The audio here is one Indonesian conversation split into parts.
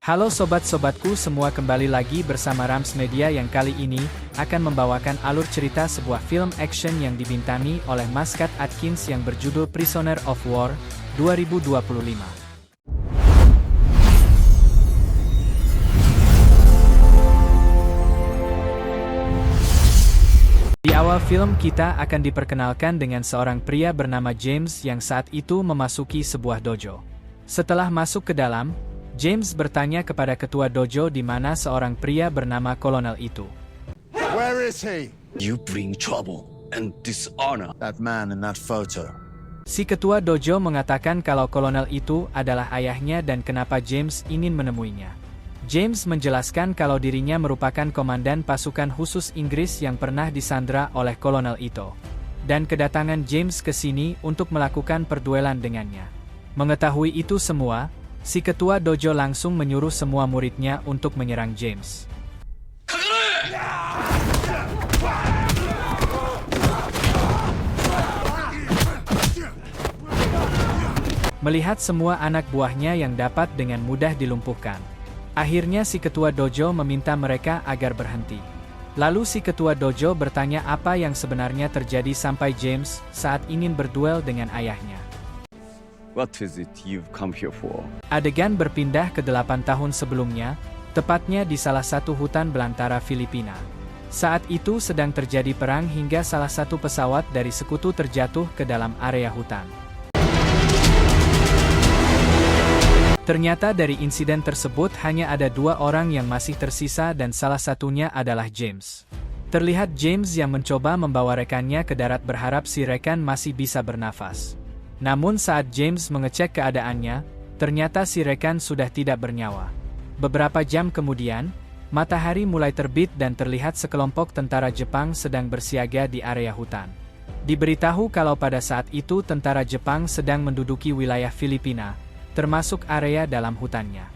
Halo sobat-sobatku semua, kembali lagi bersama Rams Media yang kali ini akan membawakan alur cerita sebuah film action yang dibintangi oleh Muscat Atkins yang berjudul Prisoner of War 2025. Di awal film kita akan diperkenalkan dengan seorang pria bernama James yang saat itu memasuki sebuah dojo. Setelah masuk ke dalam, James bertanya kepada ketua dojo di mana seorang pria bernama kolonel itu. Where is he? You bring trouble and dishonor. That man in that photo. Si ketua dojo mengatakan kalau kolonel itu adalah ayahnya dan kenapa James ingin menemuinya. James menjelaskan kalau dirinya merupakan komandan pasukan khusus Inggris yang pernah disandra oleh kolonel itu. Dan kedatangan James ke sini untuk melakukan perduelan dengannya. Mengetahui itu semua, si ketua dojo langsung menyuruh semua muridnya untuk menyerang James. Melihat semua anak buahnya yang dapat dengan mudah dilumpuhkan, akhirnya si ketua dojo meminta mereka agar berhenti. Lalu si ketua dojo bertanya apa yang sebenarnya terjadi sampai James saat ingin berduel dengan ayahnya. What is it you've come here for? Adegan berpindah ke 8 tahun sebelumnya, tepatnya di salah satu hutan belantara Filipina. Saat itu sedang terjadi perang hingga salah satu pesawat dari sekutu terjatuh ke dalam area hutan. Ternyata dari insiden tersebut hanya ada 2 orang yang masih tersisa dan salah satunya adalah James. Terlihat James yang mencoba membawa rekannya ke darat berharap si rekan masih bisa bernafas. Namun saat James mengecek keadaannya, ternyata si rekan sudah tidak bernyawa. Beberapa jam kemudian, matahari mulai terbit dan terlihat sekelompok tentara Jepang sedang bersiaga di area hutan. Diberitahu kalau pada saat itu tentara Jepang sedang menduduki wilayah Filipina, termasuk area dalam hutannya.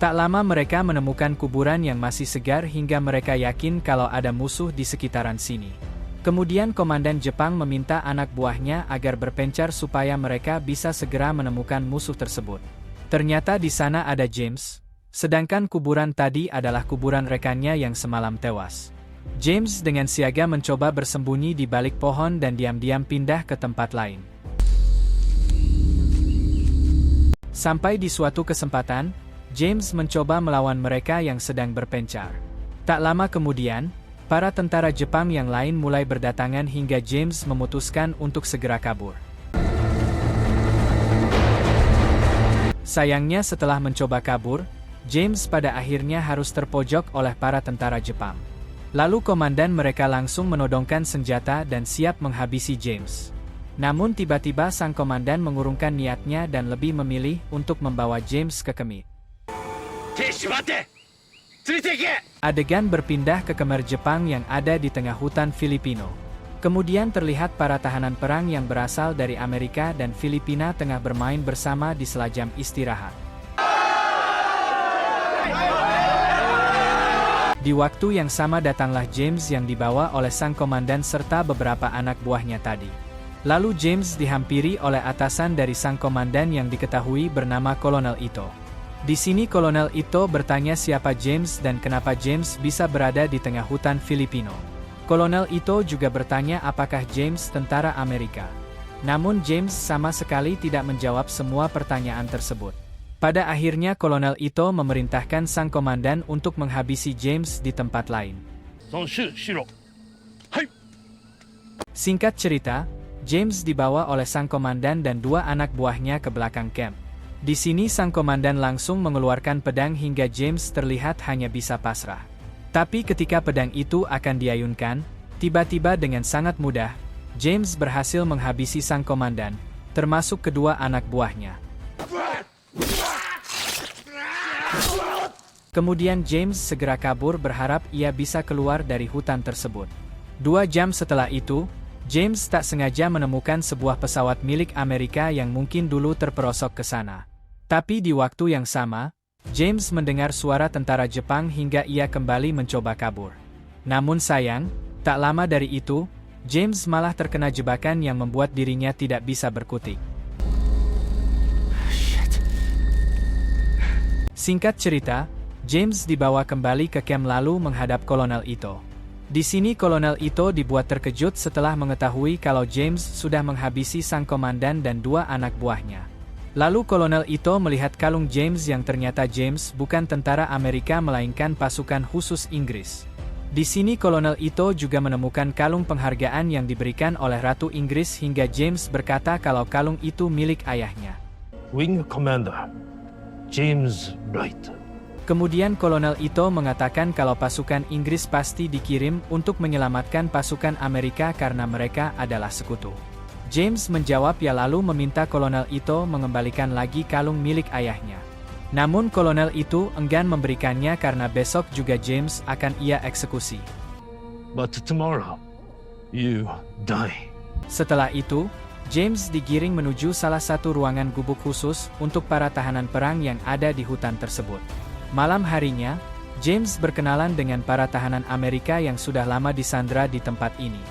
Tak lama mereka menemukan kuburan yang masih segar hingga mereka yakin kalau ada musuh di sekitaran sini. Kemudian komandan Jepang meminta anak buahnya agar berpencar supaya mereka bisa segera menemukan musuh tersebut. Ternyata di sana ada James, sedangkan kuburan tadi adalah kuburan rekannya yang semalam tewas. James dengan siaga mencoba bersembunyi di balik pohon dan diam-diam pindah ke tempat lain. Sampai di suatu kesempatan, James mencoba melawan mereka yang sedang berpencar. Tak lama kemudian, para tentara Jepang yang lain mulai berdatangan hingga James memutuskan untuk segera kabur. Sayangnya setelah mencoba kabur, James pada akhirnya harus terpojok oleh para tentara Jepang. Lalu komandan mereka langsung menodongkan senjata dan siap menghabisi James. Namun tiba-tiba sang komandan mengurungkan niatnya dan lebih memilih untuk membawa James ke kemit. Adegan berpindah ke kamar Jepang yang ada di tengah hutan Filipino. Kemudian terlihat para tahanan perang yang berasal dari Amerika dan Filipina tengah bermain bersama di sela jam istirahat. Di waktu yang sama datanglah James yang dibawa oleh sang komandan serta beberapa anak buahnya tadi. Lalu James dihampiri oleh atasan dari sang komandan yang diketahui bernama Kolonel Ito. Di sini Kolonel Ito bertanya siapa James dan kenapa James bisa berada di tengah hutan Filipino. Kolonel Ito juga bertanya apakah James tentara Amerika. Namun James sama sekali tidak menjawab semua pertanyaan tersebut. Pada akhirnya Kolonel Ito memerintahkan sang komandan untuk menghabisi James di tempat lain. Singkat cerita, James dibawa oleh sang komandan dan 2 anak buahnya ke belakang camp. Di sini sang komandan langsung mengeluarkan pedang hingga James terlihat hanya bisa pasrah. Tapi ketika pedang itu akan diayunkan, tiba-tiba dengan sangat mudah, James berhasil menghabisi sang komandan, termasuk kedua anak buahnya. Kemudian James segera kabur berharap ia bisa keluar dari hutan tersebut. 2 jam setelah itu, James tak sengaja menemukan sebuah pesawat milik Amerika yang mungkin dulu terperosok ke sana. Tapi di waktu yang sama, James mendengar suara tentara Jepang hingga ia kembali mencoba kabur. Namun sayang, tak lama dari itu, James malah terkena jebakan yang membuat dirinya tidak bisa berkutik. Singkat cerita, James dibawa kembali ke camp lalu menghadap Kolonel Ito. Di sini Kolonel Ito dibuat terkejut setelah mengetahui kalau James sudah menghabisi sang komandan dan 2 anak buahnya. Lalu Kolonel Ito melihat kalung James yang ternyata James bukan tentara Amerika melainkan pasukan khusus Inggris. Di sini Kolonel Ito juga menemukan kalung penghargaan yang diberikan oleh Ratu Inggris hingga James berkata kalau kalung itu milik ayahnya. Wing Commander James Bright. Kemudian Kolonel Ito mengatakan kalau pasukan Inggris pasti dikirim untuk menyelamatkan pasukan Amerika karena mereka adalah sekutu. James menjawab ya lalu meminta Kolonel Ito mengembalikan lagi kalung milik ayahnya. Namun Kolonel itu enggan memberikannya karena besok juga James akan ia eksekusi. But tomorrow, you die. Setelah itu, James digiring menuju salah satu ruangan gubuk khusus untuk para tahanan perang yang ada di hutan tersebut. Malam harinya, James berkenalan dengan para tahanan Amerika yang sudah lama disandra di tempat ini.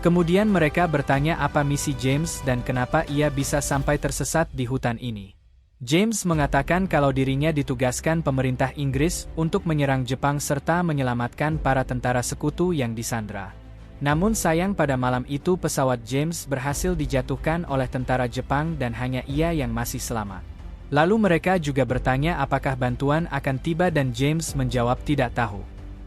Kemudian mereka bertanya apa misi James dan kenapa ia bisa sampai tersesat di hutan ini. James mengatakan kalau dirinya ditugaskan pemerintah Inggris untuk menyerang Jepang serta menyelamatkan para tentara sekutu yang disandra. Namun sayang pada malam itu pesawat James berhasil dijatuhkan oleh tentara Jepang dan hanya ia yang masih selamat. Lalu mereka juga bertanya apakah bantuan akan tiba dan James menjawab tidak tahu.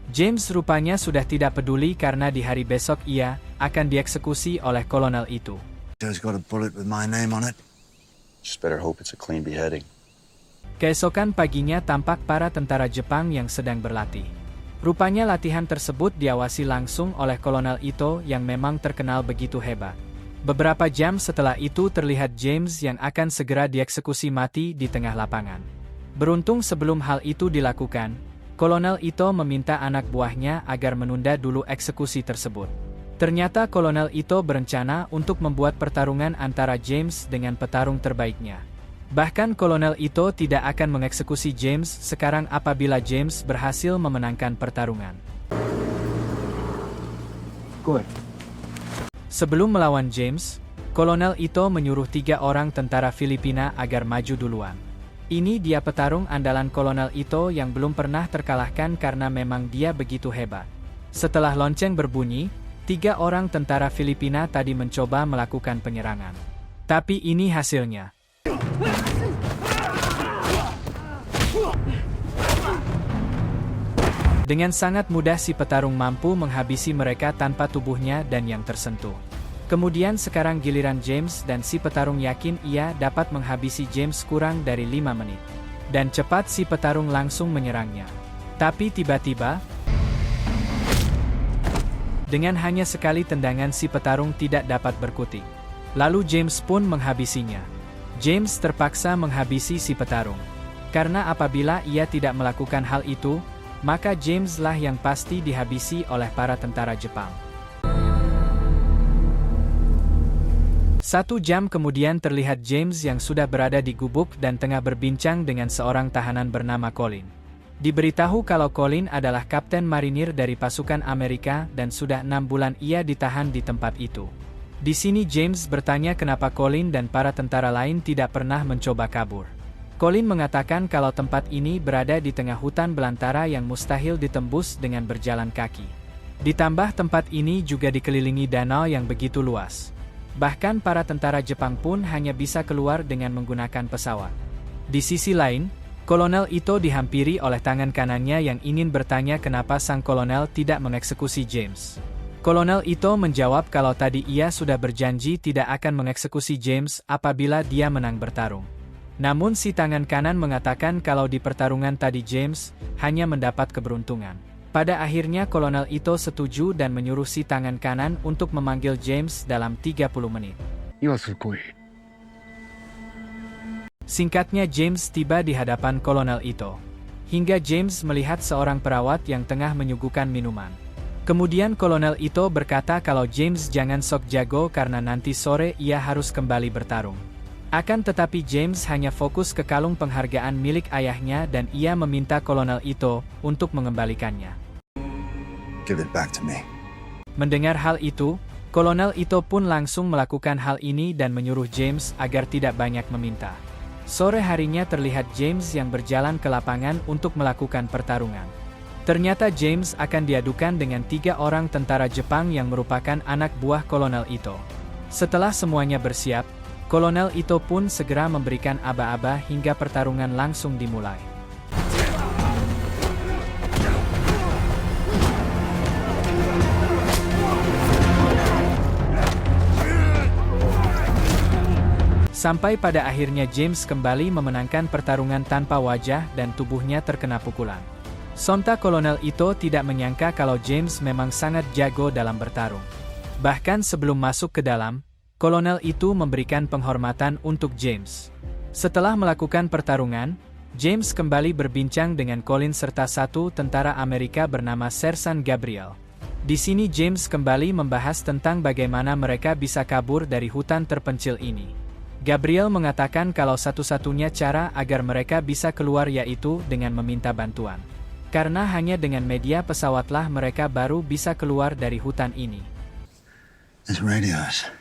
James rupanya sudah tidak peduli karena di hari besok ia akan dieksekusi oleh kolonel itu. Joe's got a bullet with my name on it. Just better hope it's a clean beheading. Keesokan paginya tampak para tentara Jepang yang sedang berlatih. Rupanya latihan tersebut diawasi langsung oleh Kolonel Ito yang memang terkenal begitu hebat. Beberapa jam setelah itu terlihat James yang akan segera dieksekusi mati di tengah lapangan. Beruntung sebelum hal itu dilakukan, Kolonel Ito meminta anak buahnya agar menunda dulu eksekusi tersebut. Ternyata Kolonel Ito berencana untuk membuat pertarungan antara James dengan petarung terbaiknya. Bahkan Kolonel Ito tidak akan mengeksekusi James sekarang apabila James berhasil memenangkan pertarungan. Good. Sebelum melawan James, Kolonel Ito menyuruh 3 orang tentara Filipina agar maju duluan. Ini dia petarung andalan Kolonel Ito yang belum pernah terkalahkan karena memang dia begitu hebat. Setelah lonceng berbunyi, 3 orang tentara Filipina tadi mencoba melakukan penyerangan. Tapi ini hasilnya. Dengan sangat mudah si petarung mampu menghabisi mereka tanpa tubuhnya dan yang tersentuh. Kemudian sekarang giliran James dan si petarung yakin ia dapat menghabisi James kurang dari 5 menit. Dan cepat si petarung langsung menyerangnya. Tapi tiba-tiba, dengan hanya sekali tendangan si petarung tidak dapat berkutik. Lalu James pun menghabisinya. James terpaksa menghabisi si petarung. Karena apabila ia tidak melakukan hal itu, maka James lah yang pasti dihabisi oleh para tentara Jepang. 1 jam kemudian terlihat James yang sudah berada di gubuk dan tengah berbincang dengan seorang tahanan bernama Colin. Diberitahu kalau Colin adalah kapten marinir dari pasukan Amerika dan sudah 6 bulan ia ditahan di tempat itu. Di sini James bertanya kenapa Colin dan para tentara lain tidak pernah mencoba kabur. Colin mengatakan kalau tempat ini berada di tengah hutan belantara yang mustahil ditembus dengan berjalan kaki. Ditambah tempat ini juga dikelilingi danau yang begitu luas. Bahkan para tentara Jepang pun hanya bisa keluar dengan menggunakan pesawat. Di sisi lain, Kolonel Ito dihampiri oleh tangan kanannya yang ingin bertanya kenapa sang kolonel tidak mengeksekusi James. Kolonel Ito menjawab kalau tadi ia sudah berjanji tidak akan mengeksekusi James apabila dia menang bertarung. Namun si tangan kanan mengatakan kalau di pertarungan tadi James hanya mendapat keberuntungan. Pada akhirnya Kolonel Ito setuju dan menyuruh si tangan kanan untuk memanggil James dalam 30 menit. Singkatnya James tiba di hadapan Kolonel Ito. Hingga James melihat seorang perawat yang tengah menyuguhkan minuman. Kemudian Kolonel Ito berkata kalau James jangan sok jago karena nanti sore ia harus kembali bertarung. Akan tetapi James hanya fokus ke kalung penghargaan milik ayahnya dan ia meminta Kolonel Ito untuk mengembalikannya. Give it back to me. Mendengar hal itu, Kolonel Ito pun langsung melakukan hal ini dan menyuruh James agar tidak banyak meminta. Sore harinya terlihat James yang berjalan ke lapangan untuk melakukan pertarungan. Ternyata James akan diadukan dengan 3 orang tentara Jepang yang merupakan anak buah Kolonel Ito. Setelah semuanya bersiap, Kolonel Ito pun segera memberikan aba-aba hingga pertarungan langsung dimulai. Sampai pada akhirnya James kembali memenangkan pertarungan tanpa wajah dan tubuhnya terkena pukulan. Sontak Kolonel Ito tidak menyangka kalau James memang sangat jago dalam bertarung. Bahkan sebelum masuk ke dalam, Kolonel itu memberikan penghormatan untuk James. Setelah melakukan pertarungan, James kembali berbincang dengan Colin serta satu tentara Amerika bernama Sersan Gabriel. Di sini James kembali membahas tentang bagaimana mereka bisa kabur dari hutan terpencil ini. Gabriel mengatakan kalau satu-satunya cara agar mereka bisa keluar yaitu dengan meminta bantuan. Karena hanya dengan media pesawatlah mereka baru bisa keluar dari hutan ini. There's radios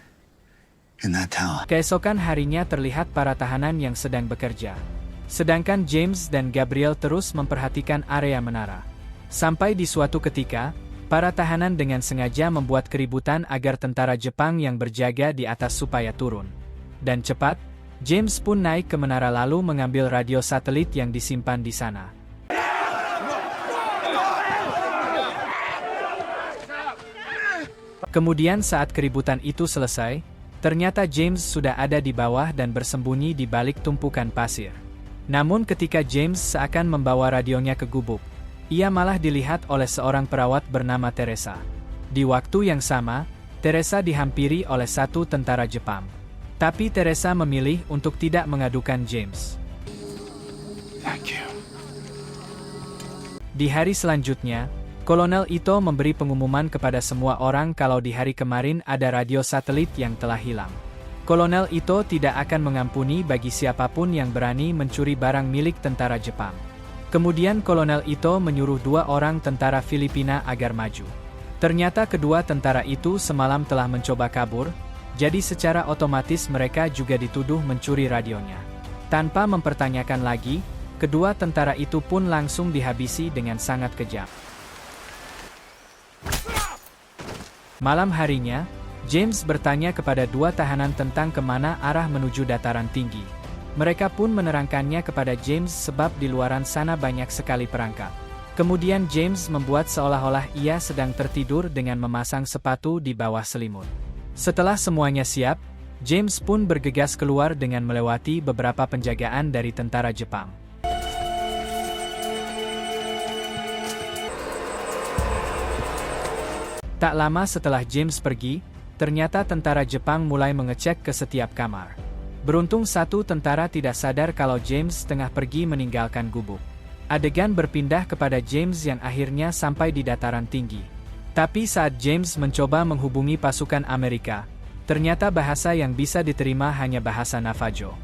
in that tower. Keesokan harinya terlihat para tahanan yang sedang bekerja. Sedangkan James dan Gabriel terus memperhatikan area menara. Sampai di suatu ketika, para tahanan dengan sengaja membuat keributan agar tentara Jepang yang berjaga di atas supaya turun. Dan cepat, James pun naik ke menara lalu mengambil radio satelit yang disimpan di sana. Kemudian saat keributan itu selesai, ternyata James sudah ada di bawah dan bersembunyi di balik tumpukan pasir. Namun ketika James seakan membawa radionya ke gubuk, ia malah dilihat oleh seorang perawat bernama Teresa. Di waktu yang sama, Teresa dihampiri oleh satu tentara Jepang. Tapi Teresa memilih untuk tidak mengadukan James. Thank you. Di hari selanjutnya, Kolonel Ito memberi pengumuman kepada semua orang kalau di hari kemarin ada radio satelit yang telah hilang. Kolonel Ito tidak akan mengampuni bagi siapapun yang berani mencuri barang milik tentara Jepang. Kemudian Kolonel Ito menyuruh 2 orang tentara Filipina agar maju. Ternyata kedua tentara itu semalam telah mencoba kabur, jadi secara otomatis mereka juga dituduh mencuri radionya. Tanpa mempertanyakan lagi, kedua tentara itu pun langsung dihabisi dengan sangat kejam. Malam harinya, James bertanya kepada 2 tahanan tentang kemana arah menuju dataran tinggi. Mereka pun menerangkannya kepada James sebab di luaran sana banyak sekali perangkap. Kemudian James membuat seolah-olah ia sedang tertidur dengan memasang sepatu di bawah selimut. Setelah semuanya siap, James pun bergegas keluar dengan melewati beberapa penjagaan dari tentara Jepang. Tak lama setelah James pergi, ternyata tentara Jepang mulai mengecek ke setiap kamar. Beruntung satu tentara tidak sadar kalau James tengah pergi meninggalkan gubuk. Adegan berpindah kepada James yang akhirnya sampai di dataran tinggi. Tapi saat James mencoba menghubungi pasukan Amerika, ternyata bahasa yang bisa diterima hanya bahasa Navajo.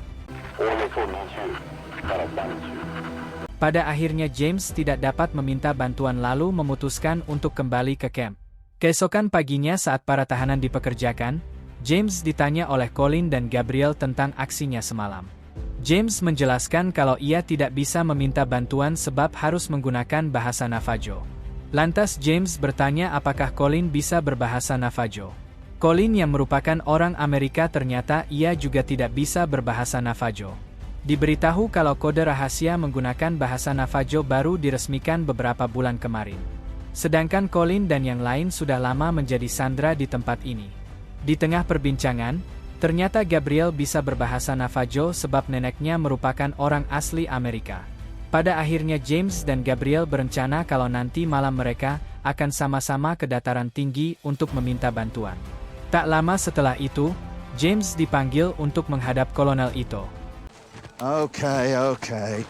Pada akhirnya James tidak dapat meminta bantuan lalu memutuskan untuk kembali ke camp. Keesokan paginya saat para tahanan dipekerjakan, James ditanya oleh Colin dan Gabriel tentang aksinya semalam. James menjelaskan kalau ia tidak bisa meminta bantuan sebab harus menggunakan bahasa Navajo. Lantas James bertanya apakah Colin bisa berbahasa Navajo. Colin yang merupakan orang Amerika ternyata ia juga tidak bisa berbahasa Navajo. Diberitahu kalau kode rahasia menggunakan bahasa Navajo baru diresmikan beberapa bulan kemarin. Sedangkan Colin dan yang lain sudah lama menjadi sandera di tempat ini. Di tengah perbincangan, ternyata Gabriel bisa berbahasa Navajo sebab neneknya merupakan orang asli Amerika. Pada akhirnya James dan Gabriel berencana kalau nanti malam mereka akan sama-sama ke dataran tinggi untuk meminta bantuan. Tak lama setelah itu, James dipanggil untuk menghadap Kolonel Ito. Okay.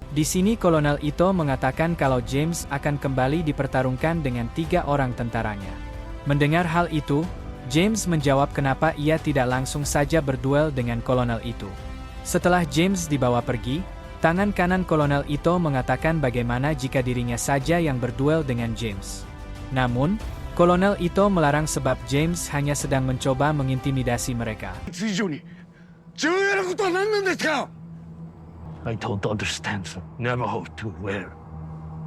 Di sini Kolonel Ito mengatakan kalau James akan kembali dipertarungkan dengan 3 orang tentaranya. Mendengar hal itu, James menjawab kenapa ia tidak langsung saja berduel dengan Kolonel itu. Setelah James dibawa pergi, tangan kanan Kolonel Ito mengatakan bagaimana jika dirinya saja yang berduel dengan James. Namun, Kolonel Ito melarang sebab James hanya sedang mencoba mengintimidasi mereka. I don't understand, sir. Never hope to wear.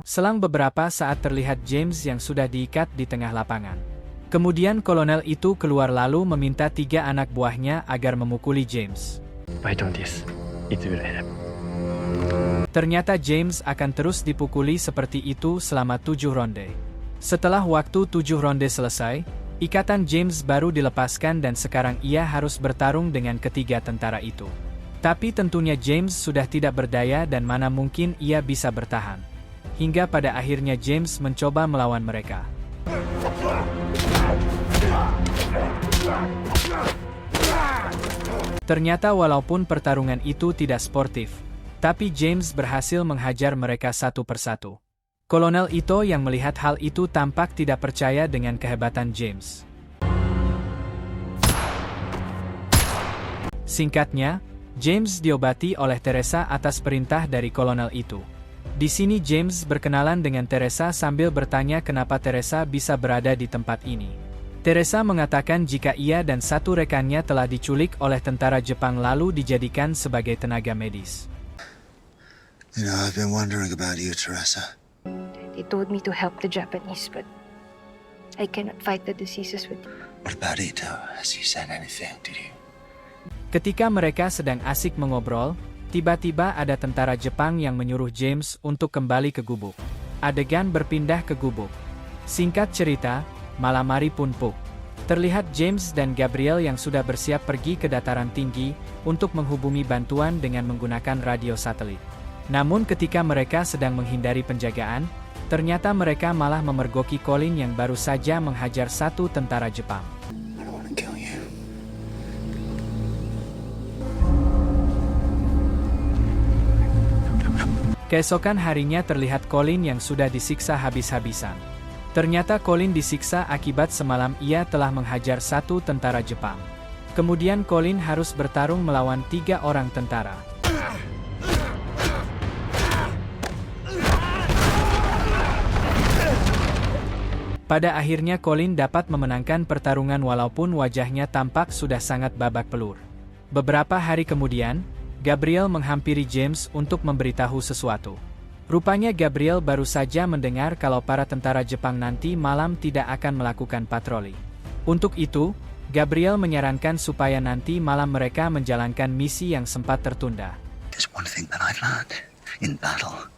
Selang beberapa saat terlihat James yang sudah diikat di tengah lapangan. Kemudian kolonel itu keluar lalu meminta 3 anak buahnya agar memukuli James. Ternyata James akan terus dipukuli seperti itu selama 7 ronde. Setelah waktu 7 ronde selesai, ikatan James baru dilepaskan dan sekarang ia harus bertarung dengan ketiga tentara itu. Tapi tentunya James sudah tidak berdaya dan mana mungkin ia bisa bertahan. Hingga pada akhirnya James mencoba melawan mereka. Ternyata walaupun pertarungan itu tidak sportif, tapi James berhasil menghajar mereka satu persatu. Kolonel Ito yang melihat hal itu tampak tidak percaya dengan kehebatan James. Singkatnya, James diobati oleh Teresa atas perintah dari kolonel itu. Di sini James berkenalan dengan Teresa sambil bertanya kenapa Teresa bisa berada di tempat ini. Teresa mengatakan jika ia dan satu rekannya telah diculik oleh tentara Jepang lalu dijadikan sebagai tenaga medis. You know, I've been wondering about you, Teresa. They told me to help the Japanese, but I cannot fight the diseases with you. What about Ito? Has he said anything to you? Ketika mereka sedang asik mengobrol, tiba-tiba ada tentara Jepang yang menyuruh James untuk kembali ke gubuk. Adegan berpindah ke gubuk. Singkat cerita, malam hari pun puk. Terlihat James dan Gabriel yang sudah bersiap pergi ke dataran tinggi untuk menghubungi bantuan dengan menggunakan radio satelit. Namun ketika mereka sedang menghindari penjagaan, ternyata mereka malah memergoki Colin yang baru saja menghajar satu tentara Jepang. I don't want to kill you. Keesokan harinya terlihat Colin yang sudah disiksa habis-habisan. Ternyata Colin disiksa akibat semalam ia telah menghajar satu tentara Jepang. Kemudian Colin harus bertarung melawan 3 orang tentara. Pada akhirnya Colin dapat memenangkan pertarungan walaupun wajahnya tampak sudah sangat babak belur. Beberapa hari kemudian, Gabriel menghampiri James untuk memberitahu sesuatu. Rupanya Gabriel baru saja mendengar kalau para tentara Jepang nanti malam tidak akan melakukan patroli. Untuk itu, Gabriel menyarankan supaya nanti malam mereka menjalankan misi yang sempat tertunda. There's one thing that I've learned in battle.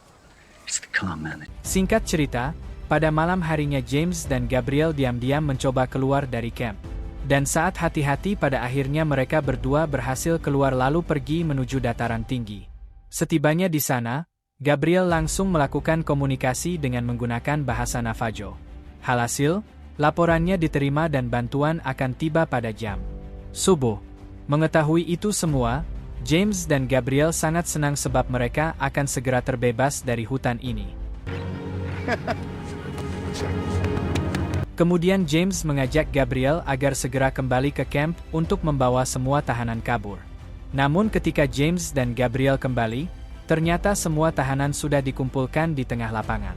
It's the calm man. Singkat cerita, pada malam harinya James dan Gabriel diam-diam mencoba keluar dari camp. Dan saat hati-hati pada akhirnya mereka berdua berhasil keluar lalu pergi menuju dataran tinggi. Setibanya di sana, Gabriel langsung melakukan komunikasi dengan menggunakan bahasa Navajo. Alhasil, laporannya diterima dan bantuan akan tiba pada jam subuh. Mengetahui itu semua, James dan Gabriel sangat senang sebab mereka akan segera terbebas dari hutan ini. Kemudian James mengajak Gabriel agar segera kembali ke camp untuk membawa semua tahanan kabur. Namun ketika James dan Gabriel kembali, ternyata semua tahanan sudah dikumpulkan di tengah lapangan.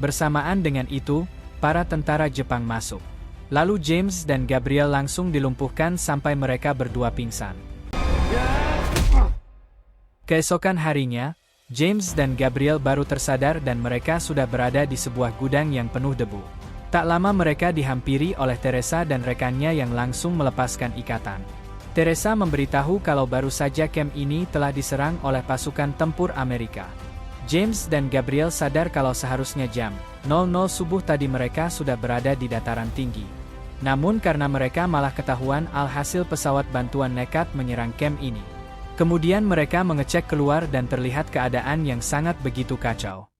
Bersamaan dengan itu, para tentara Jepang masuk. Lalu James dan Gabriel langsung dilumpuhkan sampai mereka berdua pingsan. Keesokan harinya, James dan Gabriel baru tersadar dan mereka sudah berada di sebuah gudang yang penuh debu. Tak lama mereka dihampiri oleh Teresa dan rekannya yang langsung melepaskan ikatan. Teresa memberitahu kalau baru saja camp ini telah diserang oleh pasukan tempur Amerika. James dan Gabriel sadar kalau seharusnya jam 00 subuh tadi mereka sudah berada di dataran tinggi. Namun karena mereka malah ketahuan alhasil pesawat bantuan nekat menyerang camp ini. Kemudian mereka mengecek keluar dan terlihat keadaan yang sangat begitu kacau.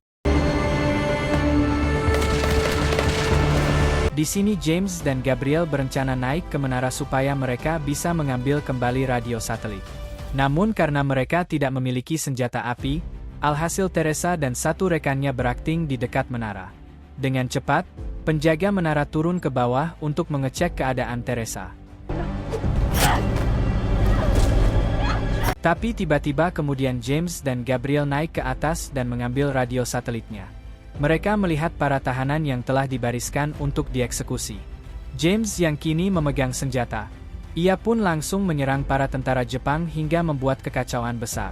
Di sini James dan Gabriel berencana naik ke menara supaya mereka bisa mengambil kembali radio satelit. Namun karena mereka tidak memiliki senjata api, alhasil Teresa dan satu rekannya berakting di dekat menara. Dengan cepat, penjaga menara turun ke bawah untuk mengecek keadaan Teresa. Tapi tiba-tiba kemudian James dan Gabriel naik ke atas dan mengambil radio satelitnya. Mereka melihat para tahanan yang telah dibariskan untuk dieksekusi. James yang kini memegang senjata, Ia pun langsung menyerang para tentara Jepang hingga membuat kekacauan besar.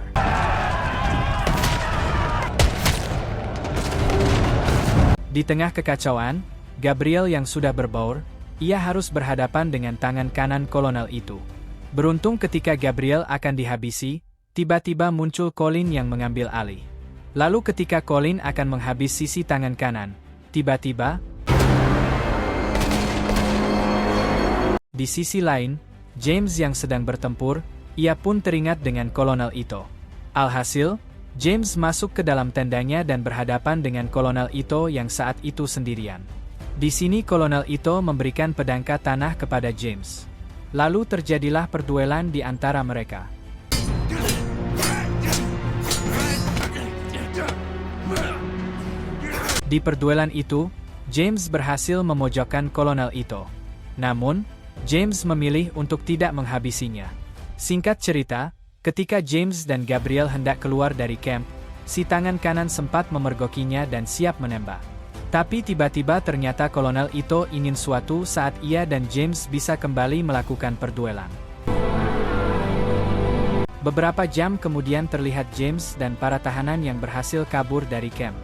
Di tengah kekacauan, Gabriel yang sudah berbaur, ia harus berhadapan dengan tangan kanan kolonel itu. Beruntung ketika Gabriel akan dihabisi, tiba-tiba muncul Colin yang mengambil alih. Lalu ketika Colin akan menghabis sisi tangan kanan, tiba-tiba di sisi lain, James yang sedang bertempur, ia pun teringat dengan kolonel Ito. Alhasil, James masuk ke dalam tendanya dan berhadapan dengan kolonel Ito yang saat itu sendirian. Di sini kolonel Ito memberikan pedangka tanah kepada James. Lalu terjadilah perduelan di antara mereka. Di perduelan itu, James berhasil memojokkan kolonel Ito. Namun, James memilih untuk tidak menghabisinya. Singkat cerita, ketika James dan Gabriel hendak keluar dari camp, si tangan kanan sempat memergokinya dan siap menembak. Tapi tiba-tiba ternyata kolonel Ito ingin suatu saat ia dan James bisa kembali melakukan perduelan. Beberapa jam kemudian terlihat James dan para tahanan yang berhasil kabur dari camp.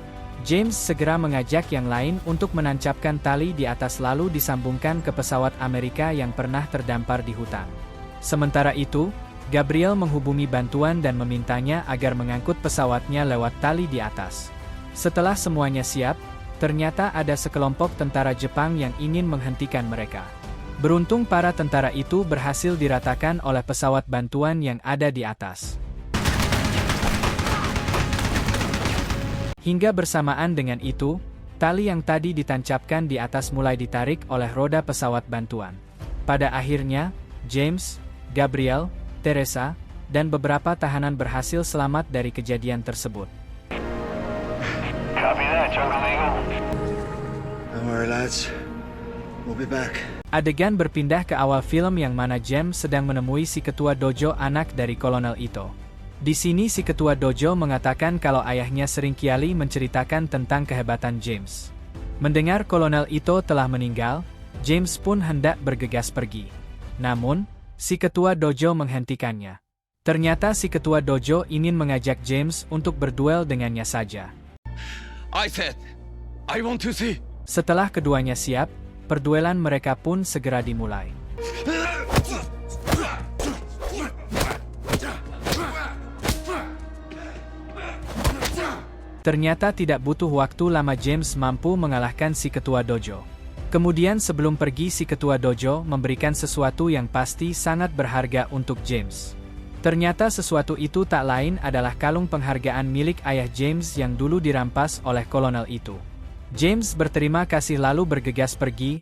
James segera mengajak yang lain untuk menancapkan tali di atas lalu disambungkan ke pesawat Amerika yang pernah terdampar di hutan. Sementara itu, Gabriel menghubungi bantuan dan memintanya agar mengangkut pesawatnya lewat tali di atas. Setelah semuanya siap, ternyata ada sekelompok tentara Jepang yang ingin menghentikan mereka. Beruntung para tentara itu berhasil diratakan oleh pesawat bantuan yang ada di atas. Hingga bersamaan dengan itu, tali yang tadi ditancapkan di atas mulai ditarik oleh roda pesawat bantuan. Pada akhirnya, James, Gabriel, Teresa, dan beberapa tahanan berhasil selamat dari kejadian tersebut. Copy that, Jungle Eagle. Don't worry, lads. We'll be back. Adegan berpindah ke awal film yang mana James sedang menemui si ketua dojo anak dari kolonel Ito. Di sini si ketua dojo mengatakan kalau ayahnya seringkali menceritakan tentang kehebatan James. Mendengar kolonel Ito telah meninggal, James pun hendak bergegas pergi. Namun, si ketua dojo menghentikannya. Ternyata si ketua dojo ingin mengajak James untuk berduel dengannya saja. I said, I want to see. Setelah keduanya siap, perduelan mereka pun segera dimulai. Ternyata tidak butuh waktu lama James mampu mengalahkan si ketua dojo. Kemudian sebelum pergi si ketua dojo memberikan sesuatu yang pasti sangat berharga untuk James. Ternyata sesuatu itu tak lain adalah kalung penghargaan milik ayah James yang dulu dirampas oleh kolonel itu. James berterima kasih lalu bergegas pergi.